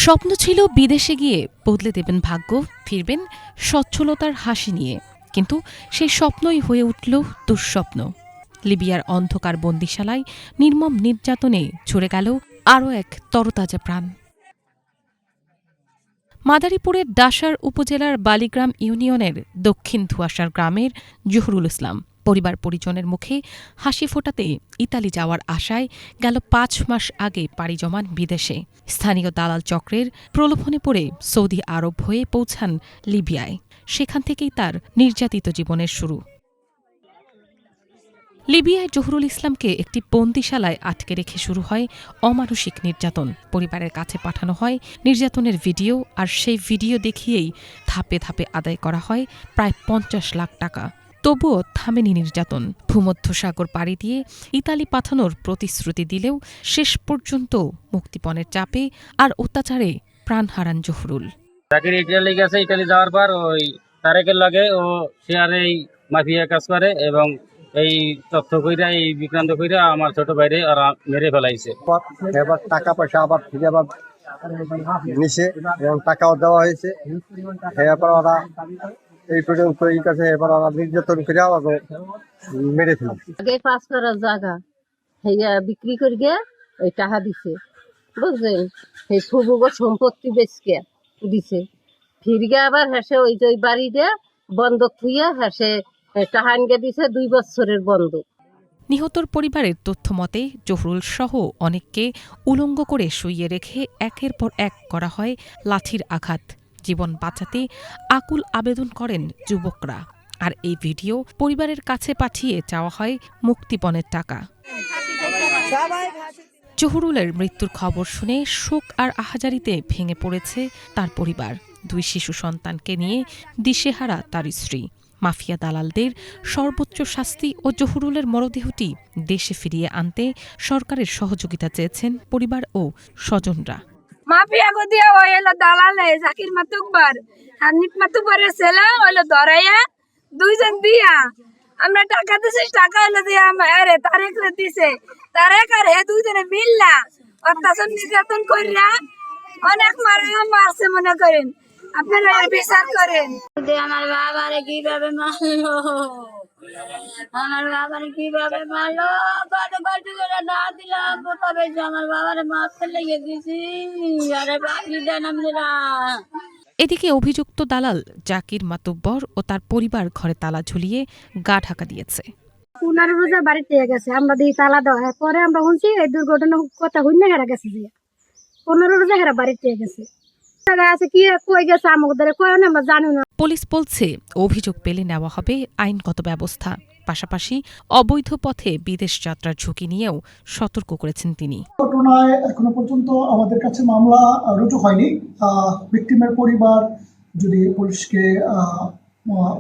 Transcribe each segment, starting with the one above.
স্বপ্ন ছিল বিদেশে গিয়ে বদলে দেবেন ভাগ্য, ফিরবেন সচ্ছলতার হাসি নিয়ে, কিন্তু সেই স্বপ্নই হয়ে উঠল দুঃস্বপ্ন। লিবিয়ার অন্ধকার বন্দিশালায় নির্মম নির্যাতনে ঝরে গেল আরও এক তরতাজা প্রাণ। মাদারীপুরের ডাসার উপজেলার বালিগ্রাম ইউনিয়নের দক্ষিণ ধুয়াশার গ্রামের জহুরুল ইসলাম পরিবার পরিজনের মুখে হাসি ফোটাতে ইতালি যাওয়ার আশায় গেল ৫ মাস আগে পাড়ি জমান বিদেশে। স্থানীয় দালাল চক্রের প্রলোভনে পড়ে সৌদি আরব হয়ে পৌঁছান লিবিয়ায়। সেখান থেকেই তার নির্যাতিত জীবনের শুরু। লিবিয়ায় জহুরুল ইসলামকে একটি বন্দিশালায় আটকে রেখে শুরু হয় অমানসিক নির্যাতন। পরিবারের কাছে পাঠানো হয় নির্যাতনের ভিডিও, আর সেই ভিডিও দেখিয়েই ধাপে ধাপে আদায় করা হয় প্রায় ৫০ লাখ টাকা। তবুও থামেনি নির্যাতন। ভূমধ্যসাগর পাড়ি দিয়ে ইতালি পাঠানোর প্রতিশ্রুতি দিলেও শেষ পর্যন্ত মুক্তিপণের চাপে আর অত্যাচারে প্রাণ হারান জহুরুল। ইতালি যাওয়ার পর ওই তারেকের লগে ও শেয়ারে মাফিয়া কাজ করে এবং এই তথ্য কইরা এই বিক্রান্ত কইরা আমার ছোট ভাইরে ওরা মেরে ফেলাইছে। এবার টাকা পয়সা আবার ফিরে আবার নিছে এবং টাকাও দেওয়া হয়েছে। এরপর ওরা এই পর্যন্ত এই কাছে এবার ওরা নির্যাতন করে আমাকে মেরে ফেলেছে। আগে ৫ করার জায়গা হেয়া বিক্রি করে গিয়ে ওই টাকা দিছে, বুঝলেন? সেই ফুবুগো সম্পত্তি বেচকে দিছে। ফিরগে আবার হেসে ওই যে বাড়িতে বন্ধক থুইয়া হেসে টাকা আনগে দিছে ২ বছরের বন্ধক। নিহতর পরিবারের তথ্য মতে জহুরুল সহ অনেককে উলঙ্গ করে শুইয়ে রেখে একের পর এক করা হয় লাঠির আঘাত। জীবন বাঁচাতে আকুল আবেদন করেন যুবকরা, আর এই ভিডিও পরিবারের কাছে পাঠিয়ে চাওয়া হয় মুক্তিপণের টাকা। জহুরুলের মৃত্যুর খবর শুনে শোক আর আহাজারিতে ভেঙে পড়েছে তার পরিবার। ২ শিশু সন্তানকে নিয়ে দিশেহারা তার স্ত্রী। মাফিয়া দালালদের সর্বোচ্চ শাস্তি ও জহুরুলের মরদেহটি দেশে ফিরিয়ে আনতে সরকারের সহযোগিতা চেয়েছেন পরিবার ও স্বজনরা। মাফিয়া গদিয়া হইলো দালালে জাকির মাতুব্বার হানিফ মাতুব্বারের ছেলে হইলো ধরাইয়া ২ জন দিয়া আমরা টাকা দিছি, টাকা হইলো দিয়া আরে তারেক রে দিছে। তারেক আর হে ২ জনে মিললা অত্যাচার নির্যাতন কইরা অনেক মারছে মনে করেন। আপনারা বিচার করেন। আমার বাবারে কিভাবে মারলো, আমার বাবারে কিভাবে মারলো, কত কষ্ট করে না দিলাম, তবে আমার বাবারে মারতে লেগে দিছি। আরে বাকি দেন আপনারা। এদিকে অভিযুক্ত দালাল জাকির মাতুব্বর ও তার পরিবার ঘরে তালা ঝুলিয়ে গা ঢাকা দিয়েছে। ১৫ রোজা বাড়িতে গেছে, আমরা দিই তালা দেওয়া। পরে আমরা শুনছি এই দুর্ঘটনার কথা হইনা হেরা গেছে, ১৫ রোজা হেরা বাড়িতে গেছে। পুলিশ বলছে অভিযোগ পেলে নেওয়া হবে আইনগত ব্যবস্থা। পাশাপাশি অবৈধ পথে বিদেশ যাত্রার ঝুঁকি নিয়েও সতর্ক করেছেন তিনি। ঘটনায় এখনো পর্যন্ত আমাদের কাছে মামলা রুজু হয়নি। ভিকটিমের পরিবার যদি পুলিশকে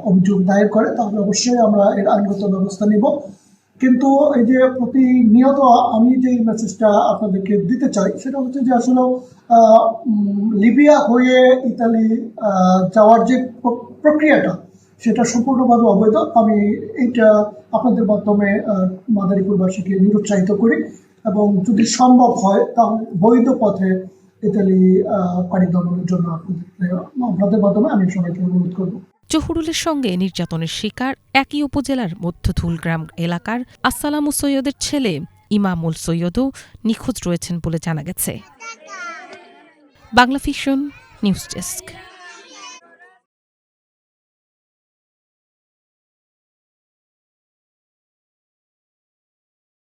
অভিযোগ দায়ের করে তাহলে অবশ্যই আমরা এর আইনগত ব্যবস্থা নিব। কিন্তু এই যে প্রতিনিয়ত আমি যে মেসেজটা আপনাদেরকে দিতে চাই সেটা হচ্ছে যে আসলে লিবিয়া হয়ে ইতালি যাওয়ার যে প্রক্রিয়াটা সেটা সম্পূর্ণভাবে অবৈধ। আমি এইটা আপনাদের মাধ্যমে মাদারীপুরবাসীকে নিরুৎসাহিত করি এবং যদি সম্ভব হয় তাহলে বৈধ পথে ইতালি পাড়ি দেওয়ার জন্য আপনাদের মাধ্যমে আমি সবাইকে অনুরোধ করব। জহুরুলের সঙ্গে নির্যাতনের শিকার একই উপজেলার মধ্যধুলগ্রাম এলাকার আসসালামু সৈয়দের ছেলে ইমামুল সৈয়দও নিখোঁজ রয়েছেন বলে জানা গেছে। Bangla vision news desk.